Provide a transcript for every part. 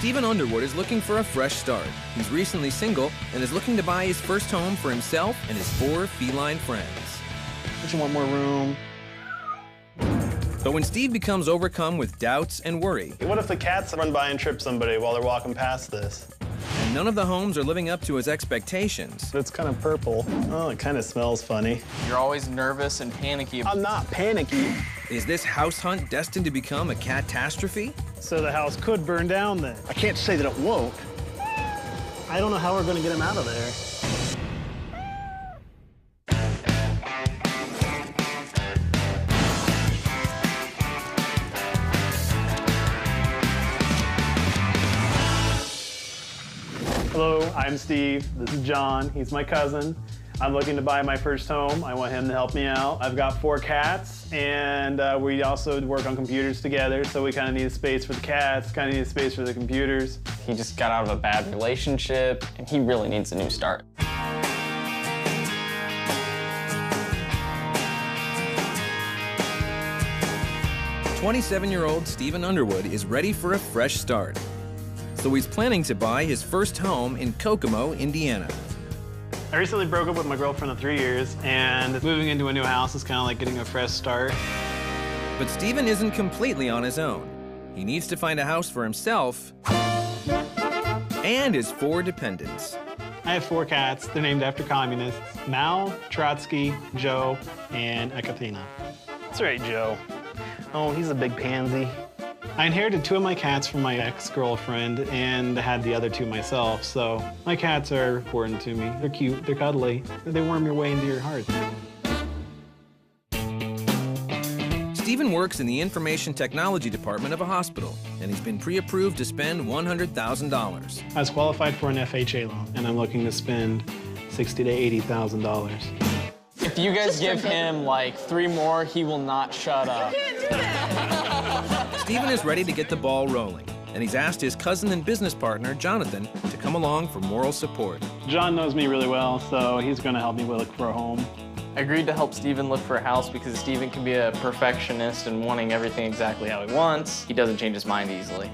Stephen Underwood is looking for a fresh start. He's recently single and is looking to buy his first home for himself and his 4 feline friends. Don't you want more room? But when Steve becomes overcome with doubts and worry, What if the cats run by and trip somebody while they're walking past this? and none of the homes are living up to his expectations, It's kind of purple. Oh, it kind of smells funny. You're always nervous and panicky. I'm not panicky. is this house hunt destined to become a catastrophe? So the house could burn down then. I can't say that it won't. I don't know how we're going to get him out of there. Hello, I'm Steve. This is John. He's my cousin. I'm looking to buy my first home. I want him to help me out. I've got 4 cats, and we also work on computers together, so we kind of need a space for the cats, kind of need a space for the computers. He just got out of a bad relationship, and he really needs a new start. 27-year-old Stephen Underwood is ready for a fresh start. So he's planning to buy his first home in Kokomo, Indiana. I recently broke up with my girlfriend of 3 years, and moving into a new house is kind of like getting a fresh start. But Stephen isn't completely on his own. He needs to find a house for himself and his 4 dependents. I have 4 cats. They're named after communists: Mao, Trotsky, Joe, and Ekaterina. That's right, Joe. Oh, he's a big pansy. I inherited 2 of my cats from my ex-girlfriend and had the other 2 myself, so my cats are important to me. They're cute, they're cuddly, they worm your way into your heart. Stephen works in the information technology department of a hospital, and he's been pre-approved to spend $100,000. I was qualified for an FHA loan, and I'm looking to spend $60,000 to $80,000. If you guys give him like 3 more, he will not shut up. Stephen is ready to get the ball rolling, and he's asked his cousin and business partner, Jonathan, to come along for moral support. John knows me really well, so he's going to help me look for a home. I agreed to help Stephen look for a house because Stephen can be a perfectionist and wanting everything exactly how he wants. He doesn't change his mind easily.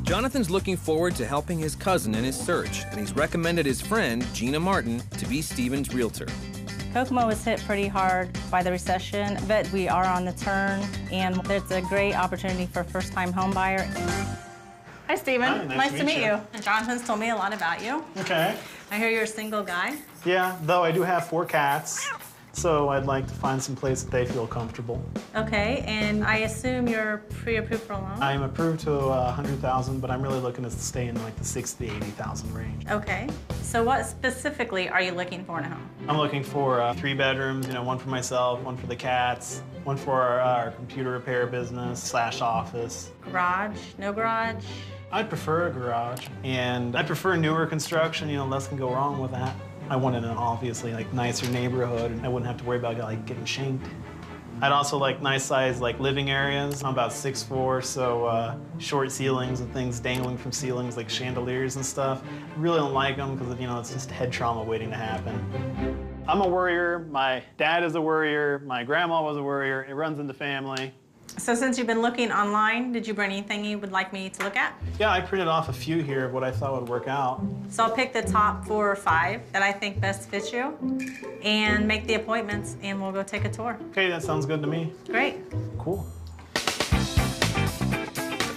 Jonathan's looking forward to helping his cousin in his search, and he's recommended his friend, Gina Martin, to be Stephen's realtor. Kokomo was hit pretty hard by the recession, but we are on the turn, and it's a great opportunity for a first-time home buyer. Hi, Stephen. Hi, nice to meet you. Jonathan's told me a lot about you. Okay. I hear you're a single guy. Yeah, though I do have 4 cats, so I'd like to find some place that they feel comfortable. Okay, and I assume you're pre-approved for a loan? I'm approved to $100,000, but I'm really looking to stay in like the $60,000 to $80,000 range. Okay, so what specifically are you looking for in a home? I'm looking for 3 bedrooms, you know, 1 for myself, 1 for the cats, 1 for our computer repair business / office. Garage? No garage? I'd prefer a garage, and I prefer newer construction, you know, less can go wrong with that. I want it in an obviously like nicer neighborhood, and I wouldn't have to worry about like getting shanked. I'd also like nice size like living areas. I'm about 6'4", so short ceilings and things dangling from ceilings like chandeliers and stuff. I really don't like them because, you know, it's just head trauma waiting to happen. I'm a worrier. My dad is a worrier. My grandma was a worrier. It runs in the family. So since you've been looking online, did you bring anything you would like me to look at? Yeah, I printed off a few here of what I thought would work out. So I'll pick the top 4 or 5 that I think best fit you and make the appointments, and we'll go take a tour. Okay, that sounds good to me. Great. Cool. A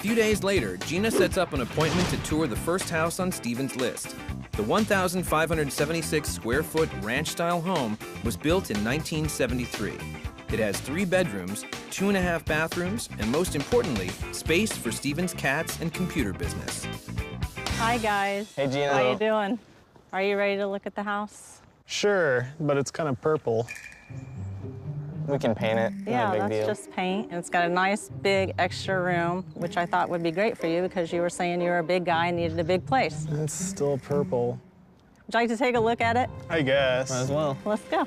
few days later, Gina sets up an appointment to tour the first house on Stephen's list. The 1,576 square foot ranch-style home was built in 1973. It has 3 bedrooms, 2.5 bathrooms, and most importantly, space for Stephen's cats and computer business. Hi, guys. Hey, Gina. How you doing? Are you ready to look at the house? Sure, but it's kind of purple. We can paint it. Yeah, Not a big that's deal. just paint. And it's got a nice, big, extra room, which I thought would be great for you because you were saying you were a big guy and needed a big place. It's still purple. Would you like to take a look at it? I guess. Might as well. Let's go.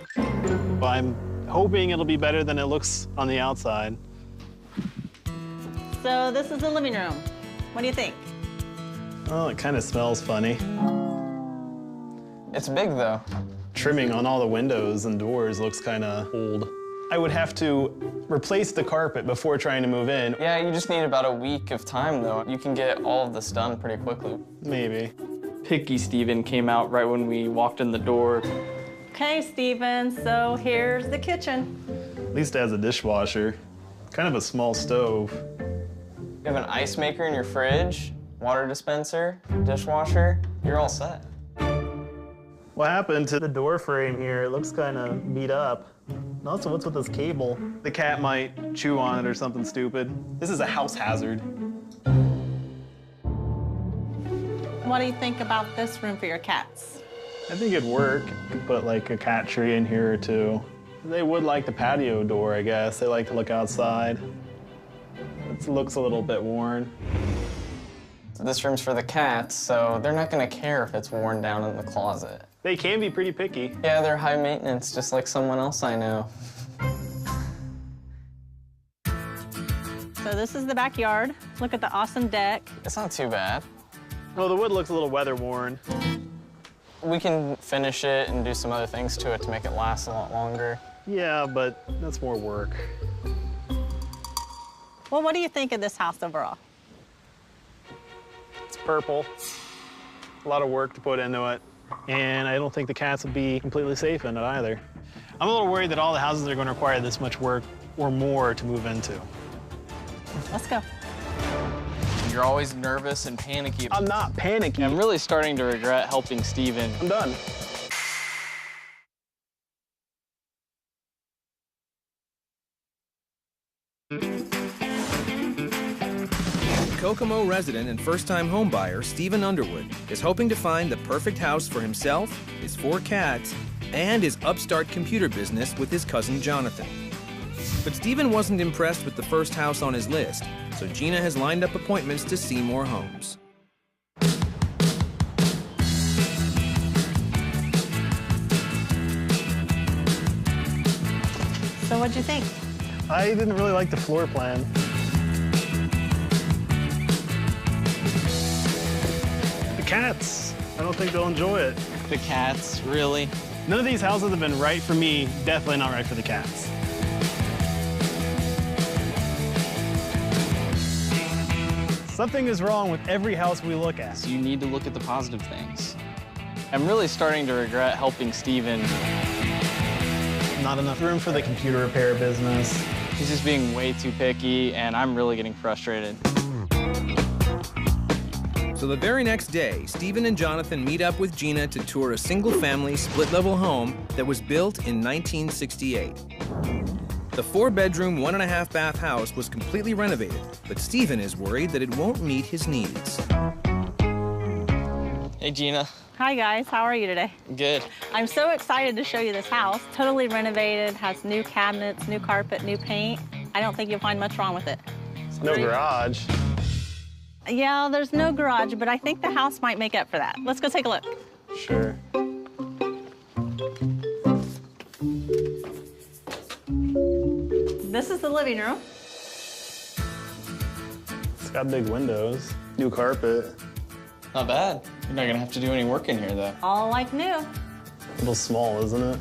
I'm hoping it'll be better than it looks on the outside. So this is the living room. What do you think? Oh, it kind of smells funny. It's big, though. Trimming on all the windows and doors looks kind of old. I would have to replace the carpet before trying to move in. Yeah, you just need about a week of time, though. You can get all of this done pretty quickly. Maybe. Picky Steven came out right when we walked in the door. Okay, Steven, so here's the kitchen. At least it has a dishwasher. Kind of a small stove. You have an ice maker in your fridge, water dispenser, dishwasher. You're all set. What happened to the door frame here? It looks kind of beat up. And also, what's with this cable? The cat might chew on it or something stupid. This is a house hazard. What do you think about this room for your cats? I think it'd work. You could put like a cat tree in here or two. They would like the patio door, I guess. They like to look outside. It looks a little bit worn. This room's for the cats, so they're not gonna care if it's worn down in the closet. They can be pretty picky. Yeah, they're high maintenance, just like someone else I know. So this is the backyard. Look at the awesome deck. It's not too bad. Oh, the wood looks a little weather worn. We can finish it and do some other things to it to make it last a lot longer. Yeah, but that's more work. Well, what do you think of this house overall? It's purple. A lot of work to put into it. And I don't think the cats will be completely safe in it either. I'm a little worried that all the houses are going to require this much work or more to move into. Let's go. You're always nervous and panicky. I'm not panicky. I'm really starting to regret helping Steven. I'm done. Kokomo resident and first-time homebuyer Stephen Underwood is hoping to find the perfect house for himself, his 4 cats, and his upstart computer business with his cousin Jonathan. But Stephen wasn't impressed with the first house on his list, so Gina has lined up appointments to see more homes. So what'd you think? I didn't really like the floor plan. The cats, I don't think they'll enjoy it. The cats, really? None of these houses have been right for me, definitely not right for the cats. Something is wrong with every house we look at. So you need to look at the positive things. I'm really starting to regret helping Steven. Not enough room for the computer repair business. He's just being way too picky, and I'm really getting frustrated. So the very next day, Stephen and Jonathan meet up with Gina to tour a single-family, split-level home that was built in 1968. The 4-bedroom, 1.5-bath house was completely renovated, but Stephen is worried that it won't meet his needs. Hey, Gina. Hi, guys. How are you today? Good. I'm so excited to show you this house. Totally renovated, has new cabinets, new carpet, new paint. I don't think you'll find much wrong with it. No garage. Yeah, there's no garage, but I think the house might make up for that. Let's go take a look. Sure. This is the living room. It's got big windows, new carpet. Not bad. You're not gonna have to do any work in here, though. All like new. A little small, isn't it?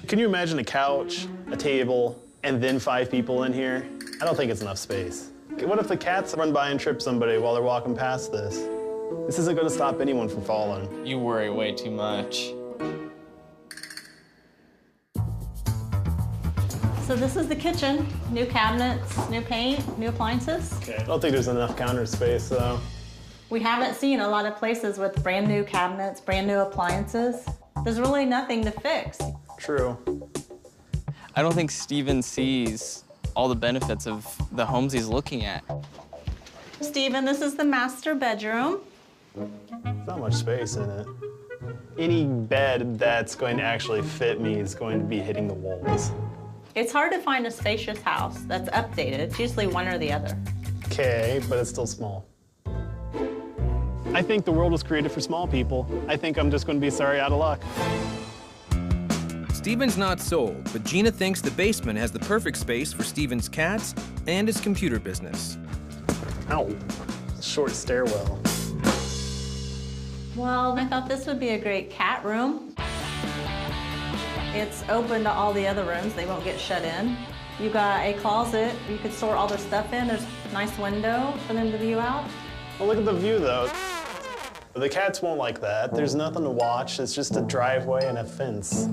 Can you imagine a couch, a table, and then 5 people in here? I don't think it's enough space. What if the cats run by and trip somebody while they're walking past this? This isn't going to stop anyone from falling. You worry way too much. So this is the kitchen. New cabinets, new paint, new appliances. Okay. I don't think there's enough counter space, though. We haven't seen a lot of places with brand new cabinets, brand new appliances. There's really nothing to fix. True. I don't think Steven sees all the benefits of the homes he's looking at. Steven, this is the master bedroom. There's not much space in it. Any bed that's going to actually fit me is going to be hitting the walls. It's hard to find a spacious house that's updated. It's usually one or the other. Okay, but it's still small. I think the world was created for small people. I think I'm just going to be sorry out of luck. Stephen's not sold, but Gina thinks the basement has the perfect space for Stephen's cats and his computer business. Ow, short stairwell. Well, I thought this would be a great cat room. It's open to all the other rooms. They won't get shut in. You got a closet you could store all their stuff in. There's a nice window for them to view out. Well, look at the view, though. The cats won't like that. There's nothing to watch. It's just a driveway and a fence.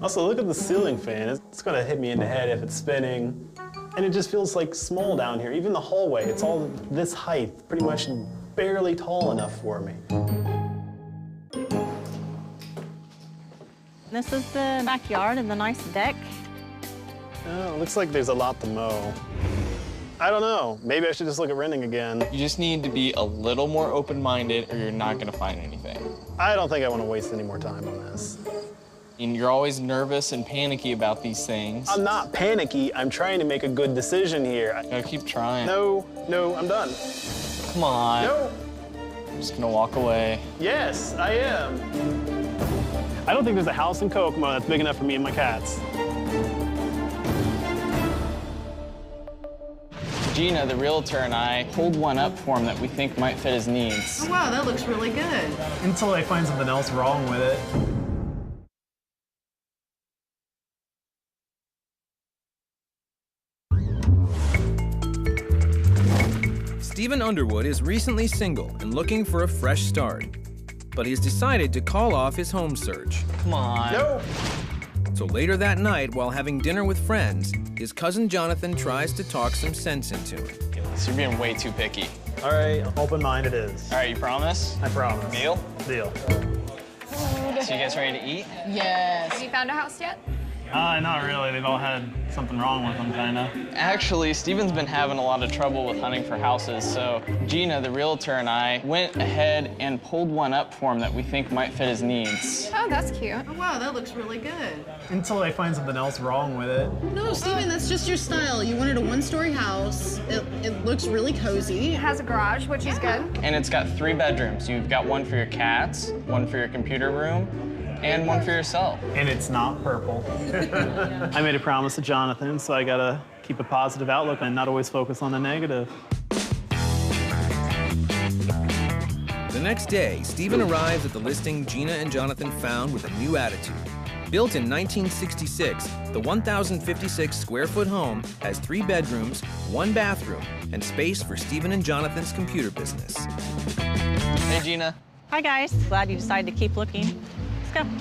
Also, look at the ceiling fan. It's gonna hit me in the head if it's spinning. And it just feels like small down here. Even the hallway, it's all this height, pretty much barely tall enough for me. This is the backyard and the nice deck. Oh, it looks like there's a lot to mow. I don't know. Maybe I should just look at renting again. You just need to be a little more open-minded or you're not gonna find anything. I don't think I want to waste any more time on this. And you're always nervous and panicky about these things. I'm not panicky. I'm trying to make a good decision here. You gotta keep trying. No, I'm done. Come on. No. I'm just gonna walk away. Yes, I am. I don't think there's a house in Kokomo that's big enough for me and my cats. Gina, the realtor, and I pulled one up for him that we think might fit his needs. Oh, wow, that looks really good. Until I find something else wrong with it. Stephen Underwood is recently single and looking for a fresh start, but he's decided to call off his home search. Come on. No. So later that night, while having dinner with friends, his cousin Jonathan tries to talk some sense into him. So you're being way too picky. All right, open-minded it is. All right, you promise? I promise. Deal? Deal. So you guys ready to eat? Yes. Have you found a house yet? Not really. They've all had something wrong with them, kind of. Actually, Steven's been having a lot of trouble with hunting for houses, so Gina, the realtor, and I went ahead and pulled one up for him that we think might fit his needs. Oh, that's cute. Oh, wow, that looks really good. Until I find something else wrong with it. No, Steven, that's just your style. You wanted a one-story house. It looks really cozy. It has a garage, which is good. And it's got 3 bedrooms. You've got one for your cats, one for your computer room, and one for yourself. And it's not purple. I made a promise to Jonathan, so I gotta keep a positive outlook and not always focus on the negative. The next day, Stephen arrives at the listing Gina and Jonathan found with a new attitude. Built in 1966, the 1,056 square foot home has 3 bedrooms, 1 bathroom, and space for Stephen and Jonathan's computer business. Hey, Gina. Hi, guys. Glad you decided to keep looking. Let's go.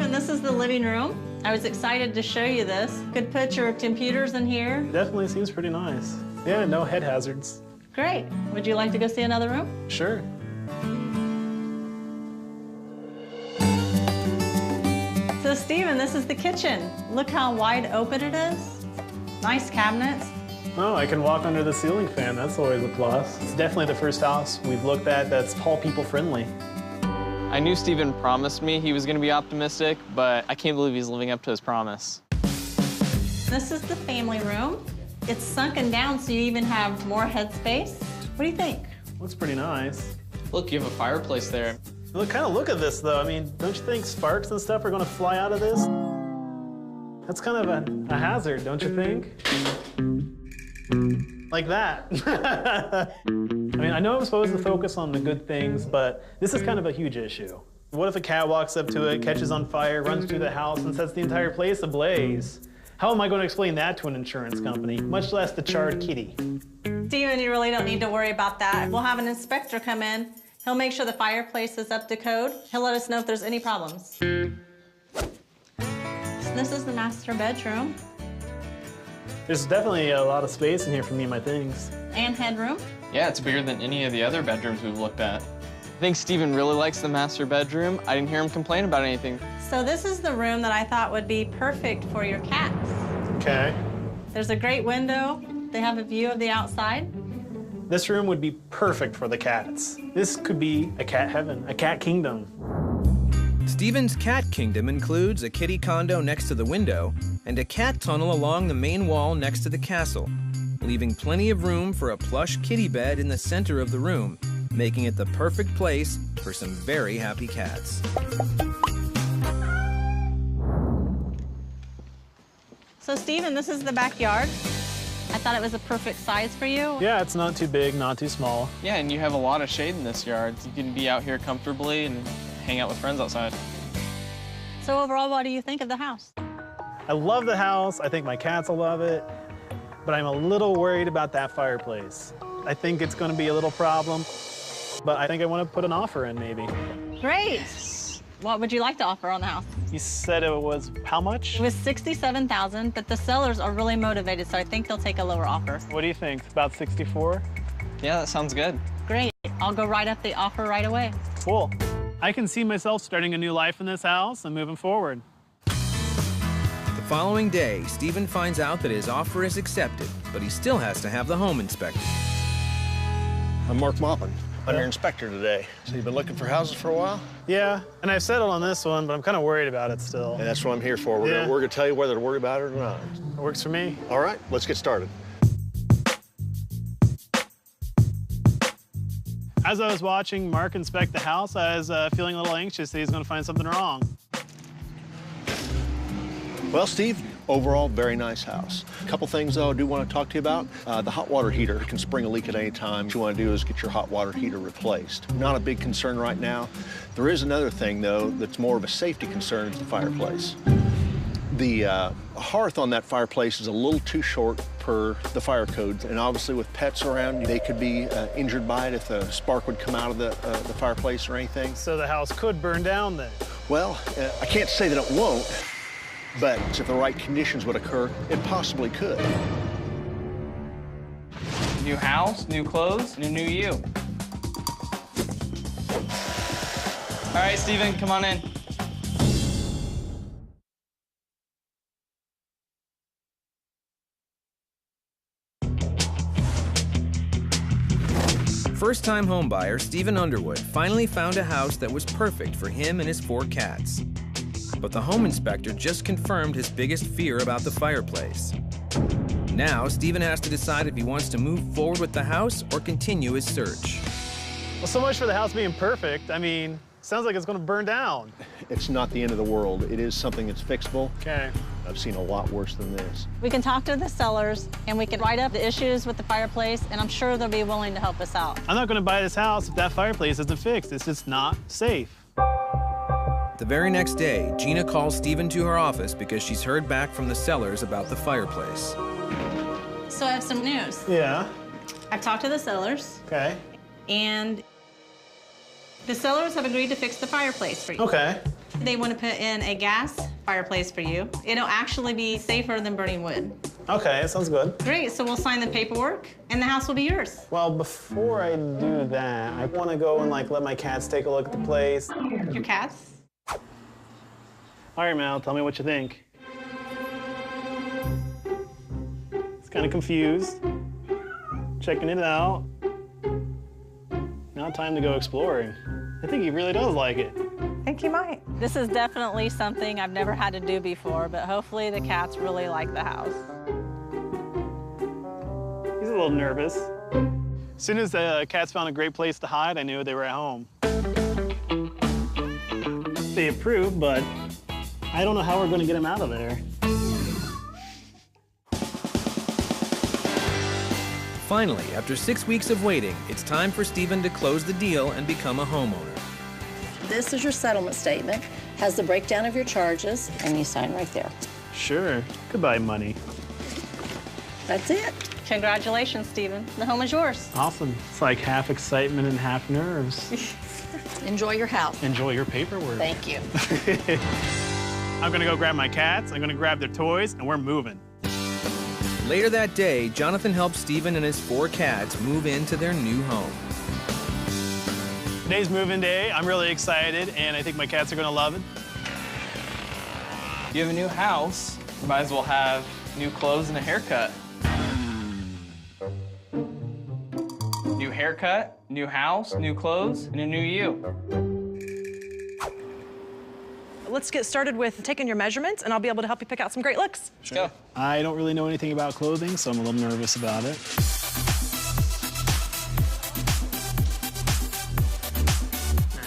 And this is the living room. I was excited to show you this. Could put your computers in here. Definitely seems pretty nice. Yeah, no head hazards. Great. Would you like to go see another room? Sure. So, Stephen, this is the kitchen. Look how wide open it is. Nice cabinets. Oh, I can walk under the ceiling fan. That's always a plus. It's definitely the first house we've looked at that's all people friendly. I knew Steven promised me he was gonna be optimistic, but I can't believe he's living up to his promise. This is the family room. It's sunken down so you even have more headspace. What do you think? Looks pretty nice. Look, you have a fireplace there. Look at this, though. I mean, don't you think sparks and stuff are gonna fly out of this? That's kind of a hazard, don't you think? Like that. I mean, I know I'm supposed to focus on the good things, but this is kind of a huge issue. What if a cat walks up to it, catches on fire, runs through the house, and sets the entire place ablaze? How am I going to explain that to an insurance company, much less the charred kitty? Steven, you really don't need to worry about that. We'll have an inspector come in. He'll make sure the fireplace is up to code. He'll let us know if there's any problems. So this is the master bedroom. There's definitely a lot of space in here for me and my things. And headroom. Yeah, it's bigger than any of the other bedrooms we've looked at. I think Steven really likes the master bedroom. I didn't hear him complain about anything. So this is the room that I thought would be perfect for your cats. Okay. There's a great window. They have a view of the outside. This room would be perfect for the cats. This could be a cat heaven, a cat kingdom. Stephen's cat kingdom includes a kitty condo next to the window and a cat tunnel along the main wall next to the castle, leaving plenty of room for a plush kitty bed in the center of the room, making it the perfect place for some very happy cats. So Stephen, this is the backyard. I thought it was a perfect size for you. Yeah, it's not too big, not too small. Yeah, and you have a lot of shade in this yard. You can be out here comfortably and hang out with friends outside. So overall, what do you think of the house? I love the house. I think my cats will love it. But I'm a little worried about that fireplace. I think it's going to be a little problem. But I think I want to put an offer in, maybe. Great. What would you like to offer on the house? You said it was how much? It was $67,000, but the sellers are really motivated, so I think they'll take a lower offer. What do you think? About 64? Yeah, that sounds good. Great. I'll go write up the offer right away. Cool. I can see myself starting a new life in this house and moving forward. The following day, Stephen finds out that his offer is accepted, but he still has to have the home inspected. I'm Mark Moppin. I'm your inspector today. So you've been looking for houses for a while? Yeah, and I've settled on this one, but I'm kind of worried about it still. And that's what I'm here for. We're Yeah. gonna tell you whether to worry about it or not. It works for me. All right, let's get started. As I was watching Mark inspect the house, I was feeling a little anxious that he's going to find something wrong. Well, Steve, overall, very nice house. A couple things, though, I do want to talk to you about. The hot water heater can spring a leak at any time. What you want to do is get your hot water heater replaced. Not a big concern right now. There is another thing, though, that's more of a safety concern, is the fireplace. The hearth on that fireplace is a little too short per the fire code, and obviously with pets around, they could be injured by it if a spark would come out of the fireplace or anything. So the house could burn down then? Well, I can't say that it won't, but if the right conditions would occur, it possibly could. New house, new clothes, and a new you. All right, Stephen, come on in. First-time homebuyer Stephen Underwood finally found a house that was perfect for him and his 4 cats. But the home inspector just confirmed his biggest fear about the fireplace. Now, Stephen has to decide if he wants to move forward with the house or continue his search. Well, so much for the house being perfect. I mean, sounds like it's going to burn down. It's not the end of the world. It is something that's fixable. Okay. I've seen a lot worse than this. We can talk to the sellers, and we can write up the issues with the fireplace, and I'm sure they'll be willing to help us out. I'm not going to buy this house if that fireplace isn't fixed. It's just not safe. The very next day, Gina calls Stephen to her office because she's heard back from the sellers about the fireplace. So I have some news. Yeah. I've talked to the sellers, Okay. and the sellers have agreed to fix the fireplace for you. Okay. They want to put in a gas fireplace for you. It'll actually be safer than burning wood. Okay, sounds good. Great, so we'll sign the paperwork, and the house will be yours. Well, before I do that, I want to go and let my cats take a look at the place. Your cats? All right, Mal, tell me what you think. It's kind of confused. Checking it out. Now time to go exploring. I think he really does like it. I think he might. This is definitely something I've never had to do before, but hopefully the cats really like the house. He's a little nervous. As soon as the cats found a great place to hide, I knew they were at home. They approved, but I don't know how we're going to get them out of there. Finally, after 6 weeks of waiting, it's time for Stephen to close the deal and become a homeowner. This is your settlement statement, has the breakdown of your charges, and you sign right there. Sure. Goodbye, money. That's it. Congratulations, Stephen. The home is yours. Awesome. It's like half excitement and half nerves. Enjoy your house. Enjoy your paperwork. Thank you. I'm gonna go grab my cats, I'm gonna grab their toys, and we're moving. Later that day, Jonathan helps Stephen and his 4 cats move into their new home. Today's move-in day. I'm really excited, and I think my cats are gonna love it. You have a new house, you might as well have new clothes and a haircut. New haircut, new house, new clothes, and a new you. Let's get started with taking your measurements, and I'll be able to help you pick out some great looks. Let's go. I don't really know anything about clothing, so I'm a little nervous about it.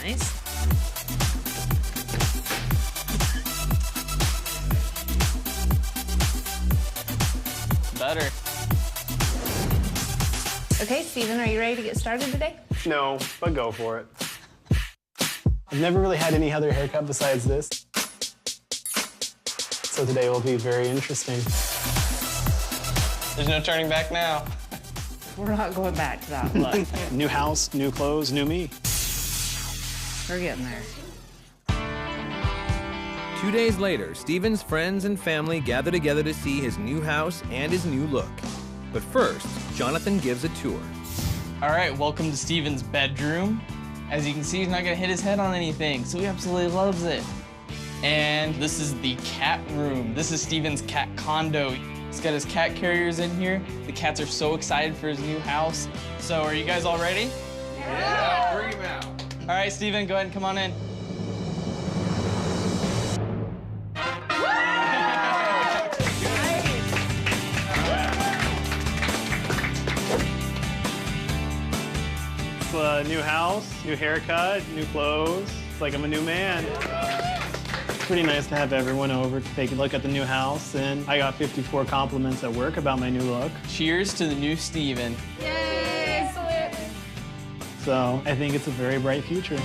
Nice. Better. Okay, Steven, are you ready to get started today? No, but go for it. I've never really had any other haircut besides this. So today will be very interesting. There's no turning back now. We're not going back to that look. New house, new clothes, new me. We're getting there. 2 days later, Steven's friends and family gather together to see his new house and his new look. But first, Jonathan gives a tour. All right, welcome to Steven's bedroom. As you can see, he's not gonna hit his head on anything, so he absolutely loves it. And this is the cat room. This is Steven's cat condo. He's got his cat carriers in here. The cats are so excited for his new house. So are you guys all ready? Yeah, bring him out. All right, Steven, go ahead and come on in. New house, new haircut, new clothes. It's like I'm a new man. It's pretty nice to have everyone over to take a look at the new house, and I got 54 compliments at work about my new look. Cheers to the new Steven. Yay! Salute. So I think it's a very bright future.